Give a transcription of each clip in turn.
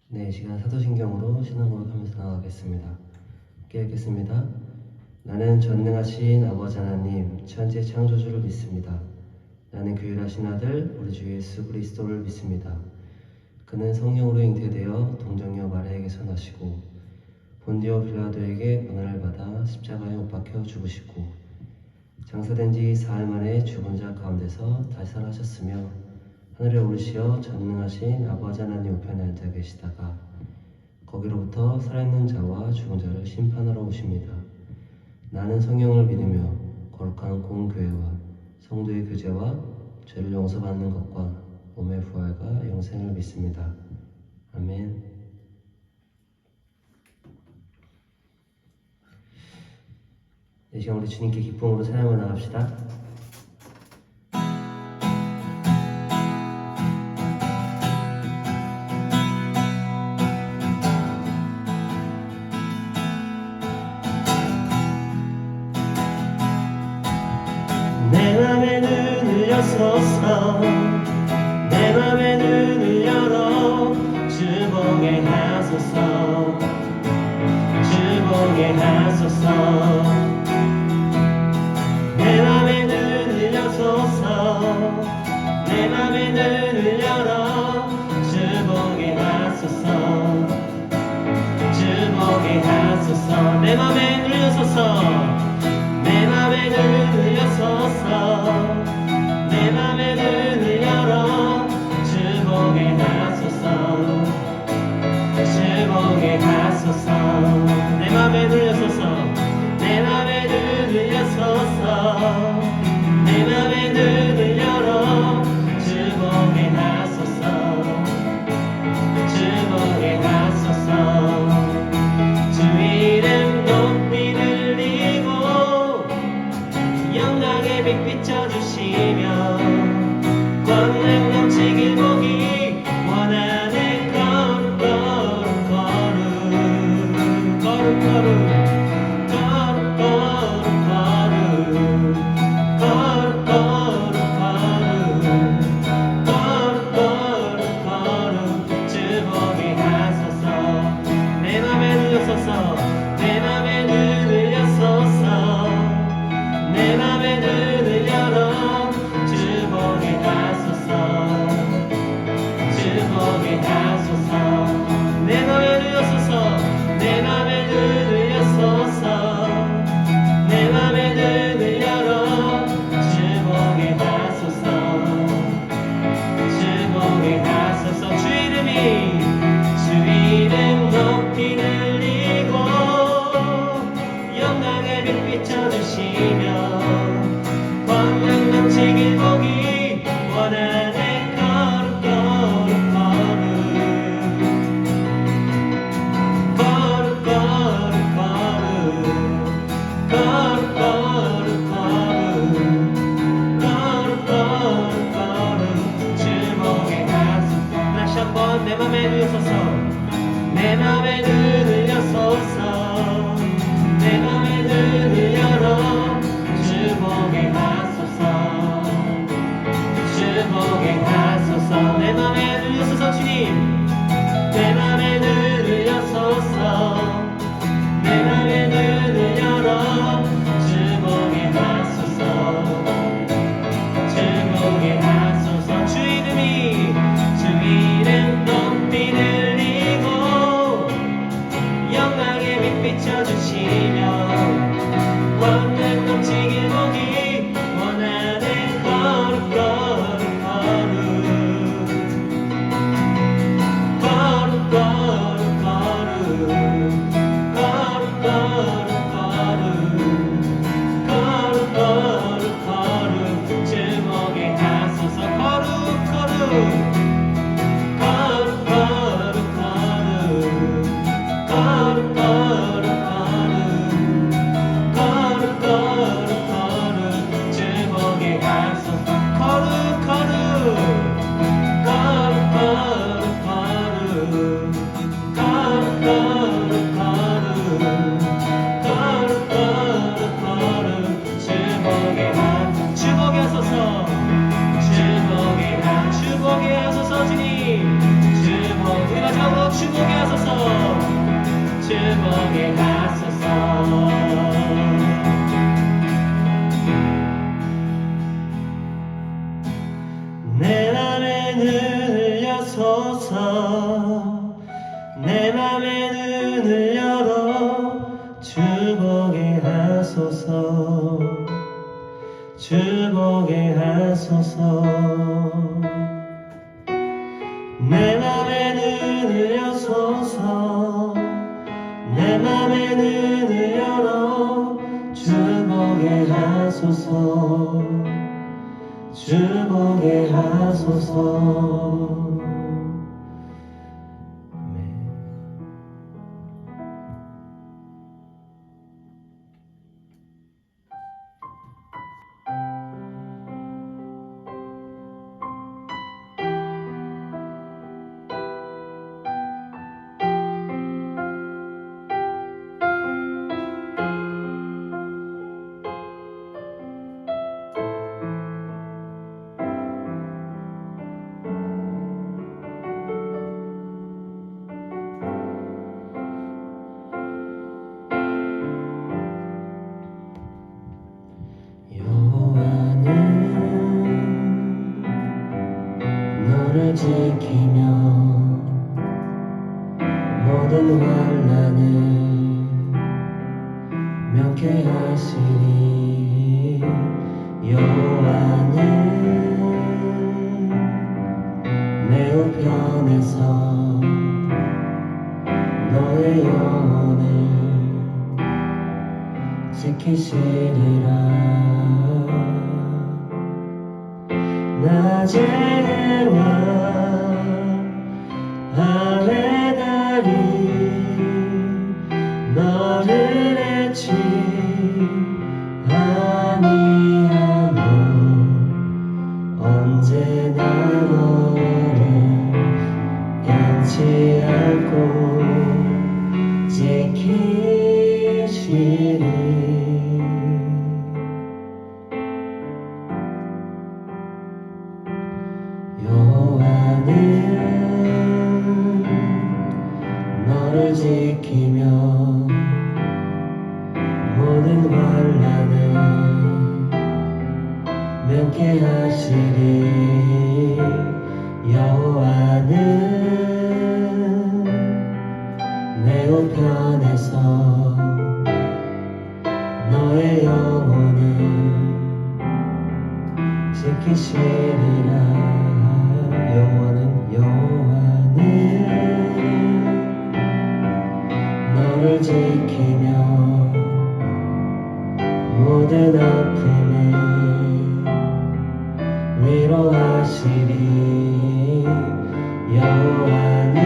네, 이 시간 사도신경으로 신앙고백하면서 나아가겠습니다. 함께 읽겠습니다. 나는 전능하신 아버지 하나님, 천지의 창조주를 믿습니다. 나는 규율하신 아들, 우리 주 예수 그리스도를 믿습니다. 그는 성령으로 잉태되어 동정녀 마리아에게서 나시고 본디오 빌라도에게 고난을 받아 십자가에 못 박혀 죽으시고 장사된 지 사흘 만에 죽은 자 가운데서 다시 살아나셨으며 하늘에 오르시어 전능하신 아버지 하나님 우편에 앉아 계시다가 거기로부터 살아있는 자와 죽은 자를 심판하러 오십니다. 나는 성령을 믿으며 거룩한 공교회와 성도의 교제와 죄를 용서받는 것과 몸의 부활과 영생을 믿습니다. 아멘. 이 시간 우리 주님께 기쁨으로 찬양을 나갑시다. 내 맘의 눈을 여소서 내 맘의 눈을 열어 주보게 하소서 주보게 하소서 내 맘의 눈을 여소서 내 맘의 눈을 열어 주보게 하소서 주보게 하소서 내 맘의 눈을 여소서 내 맘의 눈을 여소서 내 맘의 눈을 열어 주보게 하소서 주보게 하소서 내 맘의 눈을 여소서 내 맘의 눈을 여소서 내 맘의 눈을 열어 주보게 하소서 주보게 하소서 주 이름 높이 들리고 영광의 빛 비춰주시며 권능 넘치길 보기 원하네 거룩 거룩 거룩 거룩 거룩 거룩 거룩 거룩 거룩 거룩 거룩 주보게 하소서 내 맘에 들려소서 내 맘에 눈을 여소서 내 맘의 눈을 열어 주보게 하소서 주보게 하소서 내 맘의 눈을 여소서 내 맘의 눈을 여소서 내 맘의 눈을 열어 주보게 하소서 주보게 하소서 주 이름 높이 들리고 영광의 빛 비춰주시며 권능 넘치길 보기 원하네 거룩 거룩 거룩 거룩 거룩 거룩 거룩 거룩 거룩 거룩 주보게 하소서 다시 한번 내 맘에 눈을 여소서 내 맘에 눈을 여소서 내 맘의 눈을 열어 주보게 하소서 주보게 하소서 내 맘의 눈을 여소서 주님 내 맘의 눈을 여소서 내 맘의 눈을 열어 주보게 하소서 주보게 하소서 주 이름 높이 들리고 영광의 빛 비춰주시며 권능 넘치길 보기 원하네 거룩 거룩 거룩 거룩 거룩 거룩 거룩 거룩 거룩 거룩 주보게 하소서 거룩 거룩 주보게 하소서 주님 주보게 더욱 주목해 하소서. 주목해 하소서. 내 맘에 눈을 여소서. 내 맘에 눈을 열어 주목해 하소서. 주목해 하소서. 내 맘에 눈을 여소서. 내 맘에 눈을 열어 주목해 하소서. 주목해 하소서. 너를 지키며 모든 환난을 명쾌하시니 여호와는 내 우편에서 너의 영혼을 지키시리라. 낮에와 밤의 달이 너를 해치 아니하며 언제나 너를 변치 않고 지키시리. 여호와는 너를 지키며 모든 환난을 명쾌하시리. 여호와는 내 우편에서 너의 영혼을 지키시리라. 여호와는 너를 지키며 모든 아픔을 위로하시리. 여호와는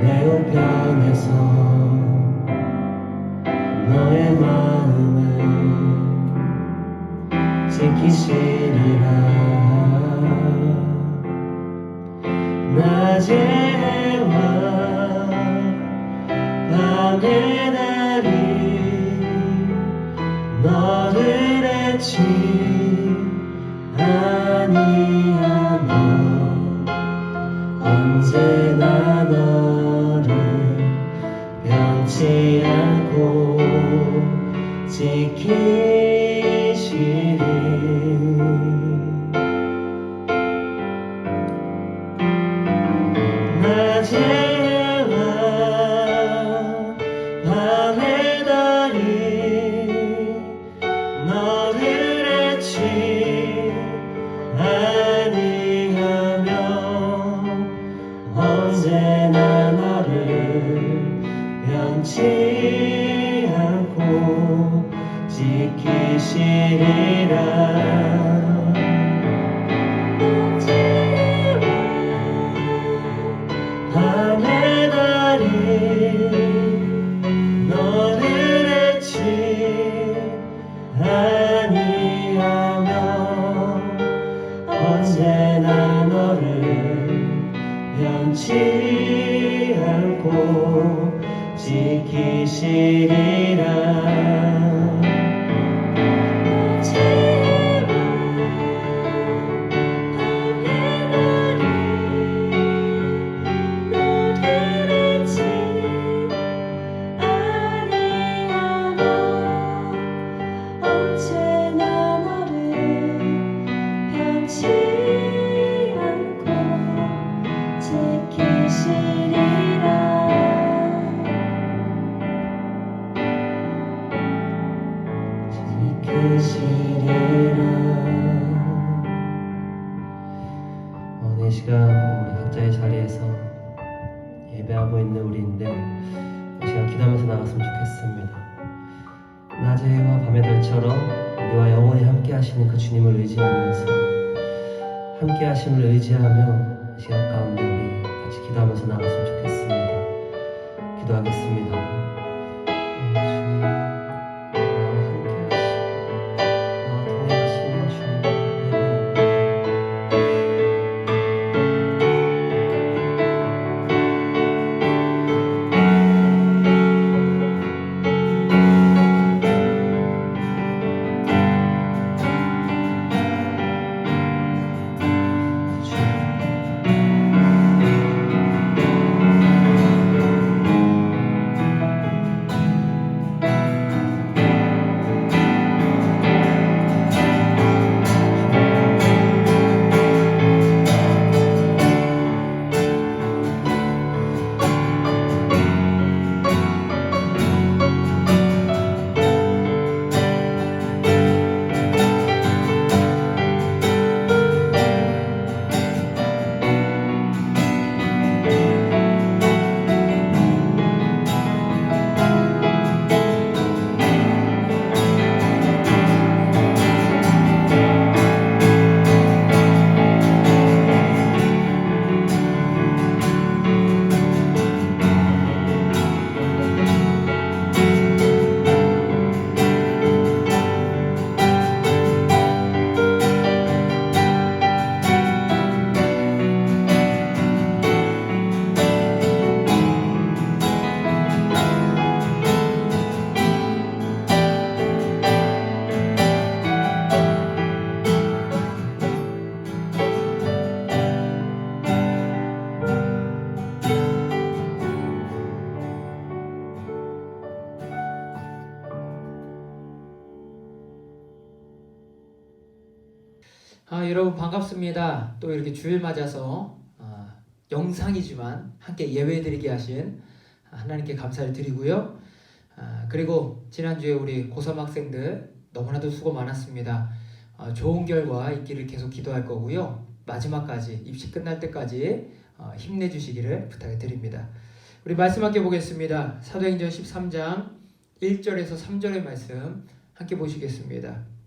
내 우편에서 너의 마음을 지키시리라. 낮에와 밤의 달이 너를 해치 아니하며 언제나 너를 변치 않고 지키시리. 낮에와 밤의 달이 너를 해치 아니하며 언제나 너를 변치 않고 지키시리라. 밤의 달이 너를 해치 아니하며 언제나 너를 변치 않고 지키시리라. 이끄시리라. 이 시간 우리 각자의 자리에서 예배하고 있는 우리인데 이 시간 기도하면서 나갔으면 좋겠습니다. 낮에와 밤의 별처럼 우리와 영원히 함께 하시는 그 주님을 의지하면서 함께 하심을 의지하며 이 시간 가운데 우리 같이 기도하면서 나갔으면 좋겠습니다. 기도하겠습니다. 주님, 나와 함께 하시고 나와 동행하시는 주님, 여러분 반갑습니다. 또 이렇게 주일 맞아서 영상이지만 함께 예배드리게 하신 하나님께 감사를 드리고요. 그리고 지난주에 우리 고3 학생들 너무나도 수고 많았습니다. 좋은 결과 있기를 계속 기도할 거고요. 마지막까지 입시 끝날 때까지 힘내주시기를 부탁을 드립니다. 우리 말씀 함께 보겠습니다. 사도행전 13장 1절에서 3절의 말씀 함께 보시겠습니다.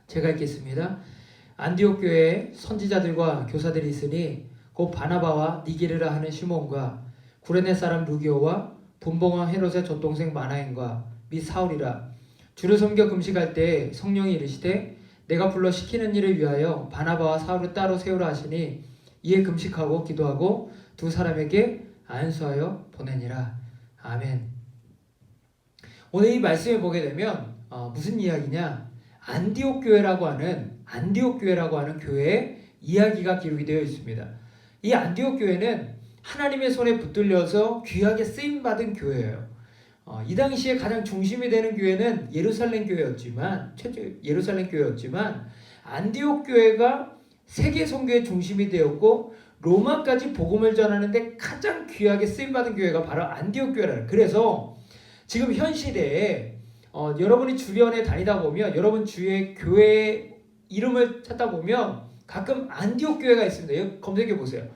제가 읽겠습니다. 안디옥 교회에 선지자들과 교사들이 있으니 곧 바나바와 니게르라 하는 시몬과 구레네 사람 루기오와 분봉왕 헤롯의 젖동생 마나엔과 및 사울이라. 주를 섬겨 금식할 때 성령이 이르시되 내가 불러 시키는 일을 위하여 바나바와 사울을 따로 세우라 하시니 이에 금식하고 기도하고 두 사람에게 안수하여 보내니라. 아멘. 오늘 이 말씀을 보게 되면 무슨 이야기냐? 안디옥 교회라고 하는 교회의 이야기가 기록이 되어 있습니다. 이 안디옥 교회는 하나님의 손에 붙들려서 귀하게 쓰임 받은 교회예요. 이 당시에 가장 중심이 되는 교회는 예루살렘 교회였지만 안디옥 교회가 세계 선교의 중심이 되었고 로마까지 복음을 전하는데 가장 귀하게 쓰임 받은 교회가 바로 안디옥 교회라. 그래서 지금 현 시대에 여러분이 주변에 다니다 보면 여러분 주위에 교회 이름을 찾다 보면 가끔 안디옥 교회가 있습니다. 여기 검색해 보세요.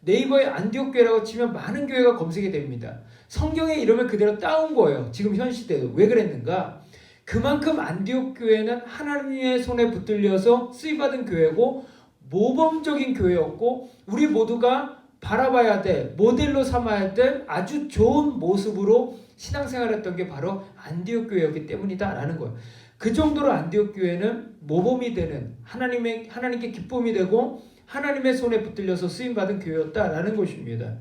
네이버에 안디옥 교회라고 치면 많은 교회가 검색이 됩니다. 성경의 이름을 그대로 따온 거예요. 지금 현 시대에. 왜 그랬는가? 그만큼 안디옥 교회는 하나님의 손에 붙들려서 쓰임받은 교회고 모범적인 교회였고 우리 모두가 바라봐야 될 모델로 삼아야 될 아주 좋은 모습으로 신앙생활했던 게 바로 안디옥 교회였기 때문이다라는 거예요. 그 정도로 안디옥 교회는 모범이 되는 하나님께 기쁨이 되고 하나님의 손에 붙들려서 쓰임받은 교회였다라는 것입니다.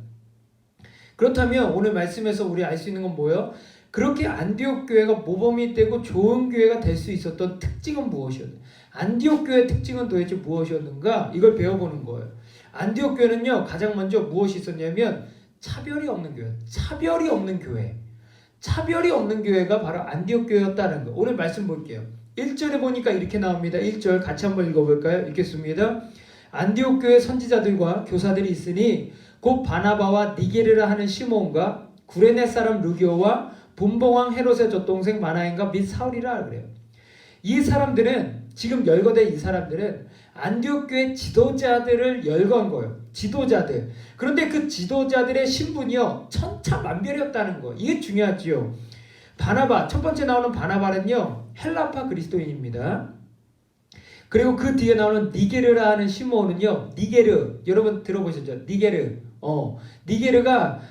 그렇다면 오늘 말씀에서 우리 알 수 있는 건 뭐예요? 그렇게 안디옥 교회가 모범이 되고 좋은 교회가 될 수 있었던 특징은 무엇이었는가? 안디옥 교회의 특징은 도대체 무엇이었는가? 이걸 배워보는 거예요. 안디옥 교회는요, 가장 먼저 무엇이 있었냐면 차별이 없는 교회. 차별이 없는 교회가 바로 안디옥 교회였다는 거. 오늘 말씀 볼게요. 1절에 보니까 이렇게 나옵니다. 1절 같이 한번 읽어볼까요? 읽겠습니다. 안디옥 교회 선지자들과 교사들이 있으니 곧 바나바와 니게르라 하는 시몬과 구레네 사람 루기오와 분봉왕 헤롯의 젖동생 마나엔과 및 사울이라 그래요. 이 사람들은 지금 열거된 이 사람들은 안디옥 교회 지도자들을 열거한 거예요. 지도자들. 그런데 그 지도자들의 신분이요 천차만별이었다는 거. 이게 중요하지요. 바나바, 첫 번째 나오는 바나바는요 헬라파 그리스도인입니다. 그리고 그 뒤에 나오는 니게르라 하는 시몬은요, 니게르, 여러분 들어보셨죠? 니게르. 니게르가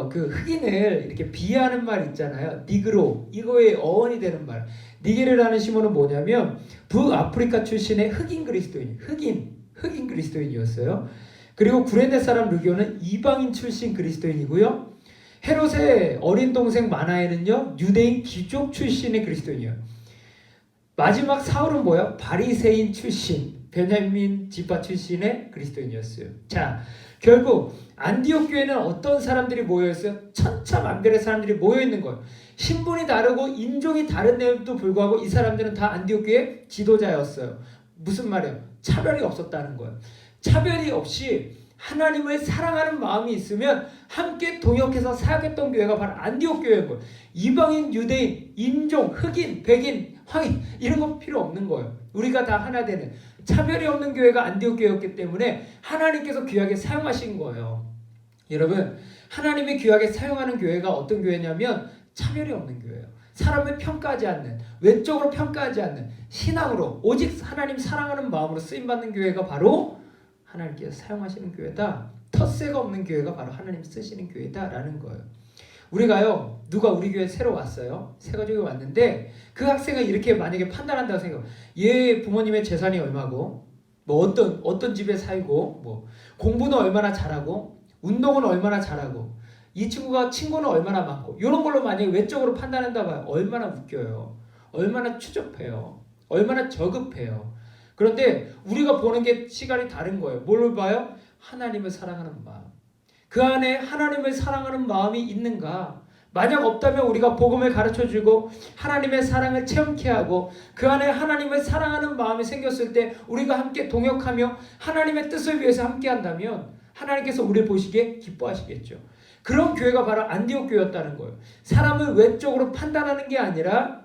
그 흑인을 이렇게 비하하는 말 있잖아요. 니그로, 이거의 어원이 되는 말. 니게르라는 시몬은 뭐냐면 북아프리카 출신의 흑인 그리스도인, 흑인 그리스도인이었어요. 그리고 구레네 사람 르교는 이방인 출신 그리스도인이고요. 헤롯의 어린 동생 마나엘은요 유대인 귀족 출신의 그리스도인이에요. 마지막 사울은 뭐야? 바리새인 출신, 베냐민 지파 출신의 그리스도인이었어요. 자, 결국 안디옥 교회는 어떤 사람들이 모여있어요? 천차만별의 사람들이 모여있는 거예요. 신분이 다르고 인종이 다른데도 불구하고 이 사람들은 다 안디옥 교회 지도자였어요. 무슨 말이에요? 차별이 없었다는 거예요. 차별이 없이 하나님을 사랑하는 마음이 있으면 함께 동역해서 사역했던 교회가 바로 안디옥 교회인 거예요. 이방인, 유대인, 인종, 흑인, 백인, 황인 이런 거 필요 없는 거예요. 우리가 다 하나 되는 차별이 없는 교회가 안디옥 교회였기 때문에 하나님께서 귀하게 사용하신 거예요. 여러분, 하나님이 귀하게 사용하는 교회가 어떤 교회냐면 차별이 없는 교회예요. 사람을 평가하지 않는, 외적으로 평가하지 않는 신앙으로 오직 하나님 사랑하는 마음으로 쓰임받는 교회가 바로 하나님께서 사용하시는 교회다. 텃세가 없는 교회가 바로 하나님 쓰시는 교회다라는 거예요. 우리가요, 누가 우리 교회에 새로 왔어요. 새 가족이 왔는데 그 학생을 이렇게 만약에 판단한다고 생각해요. 얘 부모님의 재산이 얼마고, 뭐 어떤 집에 살고, 뭐 공부는 얼마나 잘하고, 운동은 얼마나 잘하고, 이 친구는 얼마나 많고, 이런 걸로 만약에 외적으로 판단한다 봐요. 얼마나 웃겨요. 얼마나 추접해요. 얼마나 저급해요. 그런데 우리가 보는 게 시간이 다른 거예요. 뭘 봐요? 하나님을 사랑하는 마음. 그 안에 하나님을 사랑하는 마음이 있는가? 만약 없다면 우리가 복음을 가르쳐주고 하나님의 사랑을 체험케 하고 그 안에 하나님을 사랑하는 마음이 생겼을 때 우리가 함께 동역하며 하나님의 뜻을 위해서 함께 한다면 하나님께서 우리를 보시기에 기뻐하시겠죠. 그런 교회가 바로 안디옥 교회였다는 거예요. 사람을 외적으로 판단하는 게 아니라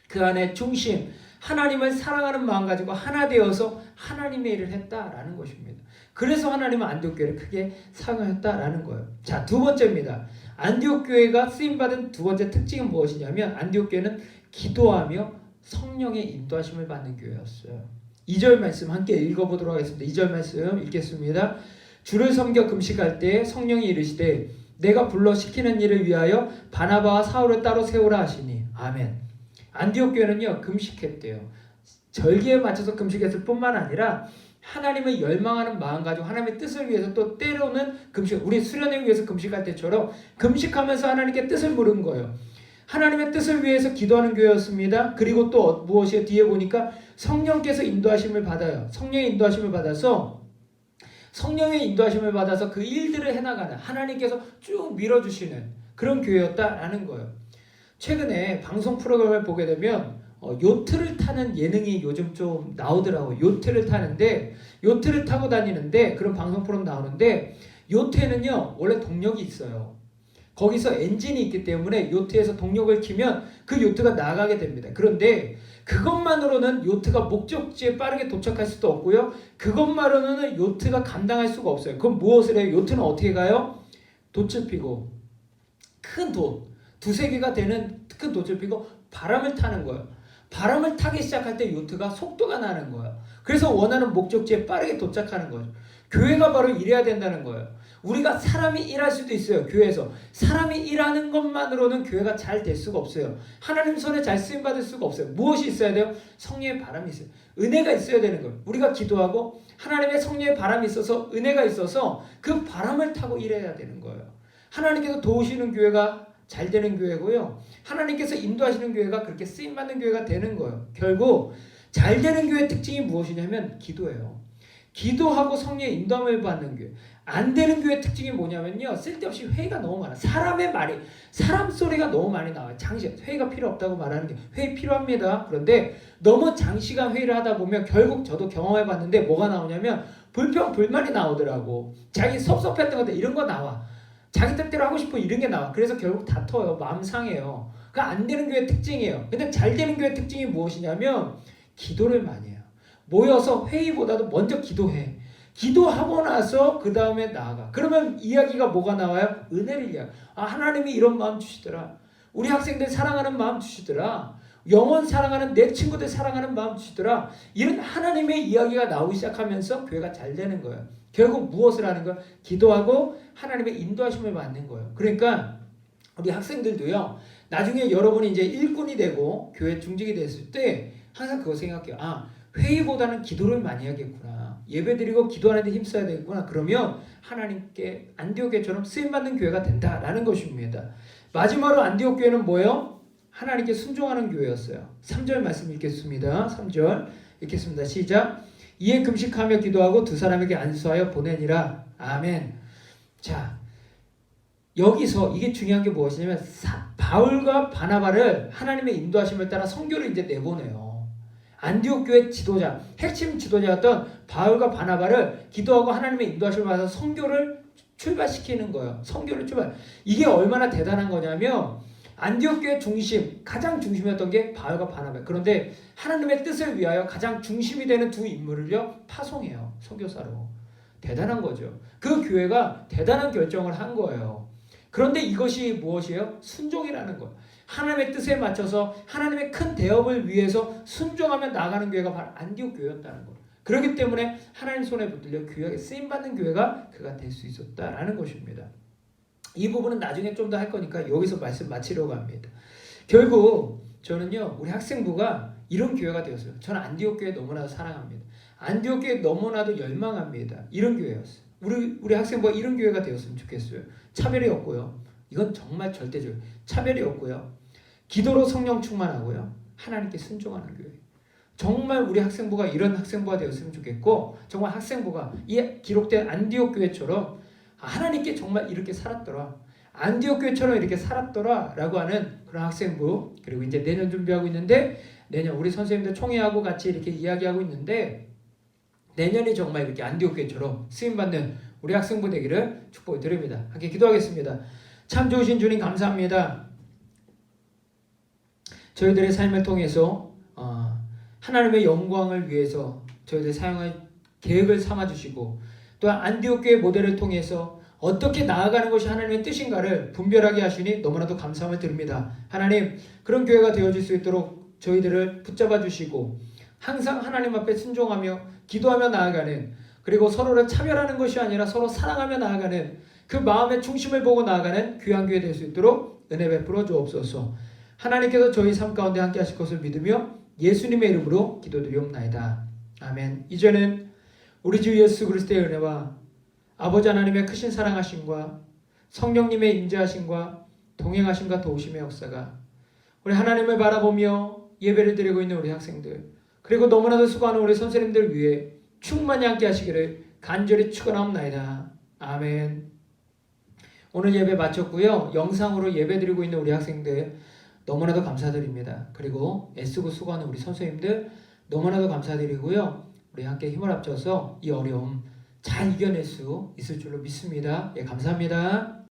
그 안에 중심, 하나님을 사랑하는 마음 가지고 하나 되어서 하나님의 일을 했다라는 것입니다. 그래서 하나님은 안디옥 교회를 크게 사용했다라는 거예요. 자, 두 번째입니다. 안디옥 교회가 쓰임받은 두 번째 특징은 무엇이냐면 안디옥 교회는 기도하며 성령의 인도하심을 받는 교회였어요. 2절 말씀 함께 읽어보도록 하겠습니다. 2절 말씀 읽겠습니다. 주를 섬겨 금식할 때 성령이 이르시되 내가 불러 시키는 일을 위하여 바나바와 사울을 따로 세우라 하시니 아멘. 안디옥 교회는요 금식했대요. 절기에 맞춰서 금식했을 뿐만 아니라 하나님을 열망하는 마음 가지고 하나님의 뜻을 위해서 또 때로는 금식, 우리 수련회 위해서 금식할 때처럼 금식하면서 하나님께 뜻을 물은 거예요. 하나님의 뜻을 위해서 기도하는 교회였습니다. 그리고 또 무엇이에요? 뒤에 보니까 성령께서 인도하심을 받아요. 성령의 인도하심을 받아서 그 일들을 해나가는 하나님께서 쭉 밀어주시는 그런 교회였다라는 거예요. 최근에 방송 프로그램을 보게 되면 요트를 타는 예능이 요즘 좀 나오더라고요. 요트를 타고 다니는데 그런 방송 프로그램 나오는데 요트에는요 원래 동력이 있어요. 거기서 엔진이 있기 때문에 요트에서 동력을 키면 그 요트가 나가게 됩니다. 그런데 그것만으로는 요트가 목적지에 빠르게 도착할 수도 없고요. 그것만으로는 요트가 감당할 수가 없어요. 그럼 무엇을 해요? 요트는 어떻게 가요? 돛을 피고 큰 돛, 두세 개가 되는 큰 돛을 피고 바람을 타는 거예요. 바람을 타기 시작할 때 요트가 속도가 나는 거예요. 그래서 원하는 목적지에 빠르게 도착하는 거죠. 교회가 바로 이래야 된다는 거예요. 우리가 사람이 일할 수도 있어요. 교회에서 사람이 일하는 것만으로는 교회가 잘 될 수가 없어요. 하나님 손에 잘 쓰임받을 수가 없어요. 무엇이 있어야 돼요? 성령의 바람이 있어요. 은혜가 있어야 되는 거예요. 우리가 기도하고 하나님의 성령의 바람이 있어서 은혜가 있어서 그 바람을 타고 일해야 되는 거예요. 하나님께서 도우시는 교회가 잘 되는 교회고요. 하나님께서 인도하시는 교회가 그렇게 쓰임받는 교회가 되는 거예요. 결국 잘 되는 교회의 특징이 무엇이냐면 기도예요. 기도하고 성령의 인도함을 받는 교회. 안 되는 교회의 특징이 뭐냐면요. 쓸데없이 회의가 너무 많아. 사람 소리가 너무 많이 나와요. 회의가 필요 없다고 말하는 게 회의 필요합니다. 그런데 너무 장시간 회의를 하다 보면 결국 저도 경험해봤는데 뭐가 나오냐면 불평불만이 나오더라고. 자기 섭섭했던 것들 이런 거 나와. 자기 뜻대로 하고 싶어 이런 게 나와. 그래서 결국 다퉈요. 마음 상해요. 그 안 되는 교회 특징이에요. 근데 잘 되는 교회 특징이 무엇이냐면 기도를 많이 해요. 모여서 회의보다도 먼저 기도해. 기도하고 나서 그 다음에 나아가. 그러면 이야기가 뭐가 나와요? 은혜를 이야기. 아, 하나님이 이런 마음 주시더라. 우리 학생들 사랑하는 마음 주시더라. 영원 사랑하는 내 친구들 사랑하는 마음 주시더라. 이런 하나님의 이야기가 나오기 시작하면서 교회가 잘 되는 거예요. 결국 무엇을 하는 거예요? 기도하고 하나님의 인도하심을 받는 거예요. 그러니까 우리 학생들도요. 나중에 여러분이 이제 일꾼이 되고 교회 중직이 됐을 때 항상 그거 생각해요. 아, 회의보다는 기도를 많이 해야겠구나. 예배드리고 기도하는 데 힘써야 되겠구나. 그러면 하나님께 안디옥 교회처럼 쓰임받는 교회가 된다라는 것입니다. 마지막으로 안디옥 교회는 뭐예요? 하나님께 순종하는 교회였어요. 3절 말씀 읽겠습니다. 3절 읽겠습니다. 시작. 이에 금식하며 기도하고 두 사람에게 안수하여 보내니라. 아멘. 자, 여기서 이게 중요한 게 무엇이냐면 바울과 바나바를 하나님의 인도하심을 따라 선교를 이제 내보내요. 안디옥 교회 지도자, 핵심 지도자였던 바울과 바나바를 기도하고 하나님의 인도하심을 받아서 선교를 출발시키는 거예요. 선교를 출발. 이게 얼마나 대단한 거냐면 안디옥 교회 중심, 가장 중심이었던 게 바울과 바나바. 그런데 하나님의 뜻을 위하여 가장 중심이 되는 두 인물을요 파송해요. 선교사로. 대단한 거죠. 그 교회가 대단한 결정을 한 거예요. 그런데 이것이 무엇이에요? 순종이라는 것. 하나님의 뜻에 맞춰서 하나님의 큰 대업을 위해서 순종하며 나가는 교회가 바로 안디옥 교회였다는 것. 그렇기 때문에 하나님 손에 붙들려 귀하게 쓰임받는 교회가 그가 될 수 있었다라는 것입니다. 이 부분은 나중에 좀 더 할 거니까 여기서 말씀 마치려고 합니다. 결국 저는요 우리 학생부가 이런 교회가 되었어요. 저는 안디옥 교회 너무나도 사랑합니다. 안디옥 교회 너무나도 열망합니다. 이런 교회였어요. 우리 학생부가 이런 교회가 되었으면 좋겠어요. 차별이 없고요. 이건 정말 절대적이에요. 차별이 없고요. 기도로 성령 충만하고요. 하나님께 순종하는 교회. 정말 우리 학생부가 이런 학생부가 되었으면 좋겠고 정말 학생부가 이 기록된 안디옥 교회처럼 하나님께 정말 이렇게 살았더라. 안디옥 교회처럼 이렇게 살았더라 라고 하는 그런 학생부. 그리고 이제 내년 준비하고 있는데 내년 우리 선생님들 총회하고 같이 이렇게 이야기하고 있는데 내년이 정말 이렇게 안디옥 교회처럼 쓰임받는 우리 학생부 되기를 축복을 드립니다. 함께 기도하겠습니다. 참 좋으신 주님 감사합니다. 저희들의 삶을 통해서 하나님의 영광을 위해서 저희들 사용할 계획을 삼아주시고 또한 안디옥 교회 모델을 통해서 어떻게 나아가는 것이 하나님의 뜻인가를 분별하게 하시니 너무나도 감사함을 드립니다. 하나님 그런 교회가 되어질 수 있도록 저희들을 붙잡아 주시고 항상 하나님 앞에 순종하며 기도하며 나아가는 그리고 서로를 차별하는 것이 아니라 서로 사랑하며 나아가는 그 마음의 중심을 보고 나아가는 귀한 교회 될 수 있도록 은혜 베풀어 주옵소서. 하나님께서 저희 삶 가운데 함께 하실 것을 믿으며 예수님의 이름으로 기도드리옵나이다. 아멘. 이제는 우리 주 예수 그리스도의 은혜와 아버지 하나님의 크신 사랑하심과 성령님의 임재하심과 동행하심과 도우심의 역사가 우리 하나님을 바라보며 예배를 드리고 있는 우리 학생들 그리고 너무나도 수고하는 우리 선생님들 위해 충만히 함께 하시기를 간절히 축원하옵나이다. 아멘. 오늘 예배 마쳤고요. 영상으로 예배 드리고 있는 우리 학생들 너무나도 감사드립니다. 그리고 애쓰고 수고하는 우리 선생님들 너무나도 감사드리고요. 우리 함께 힘을 합쳐서 이 어려움 잘 이겨낼 수 있을 줄로 믿습니다. 예, 감사합니다.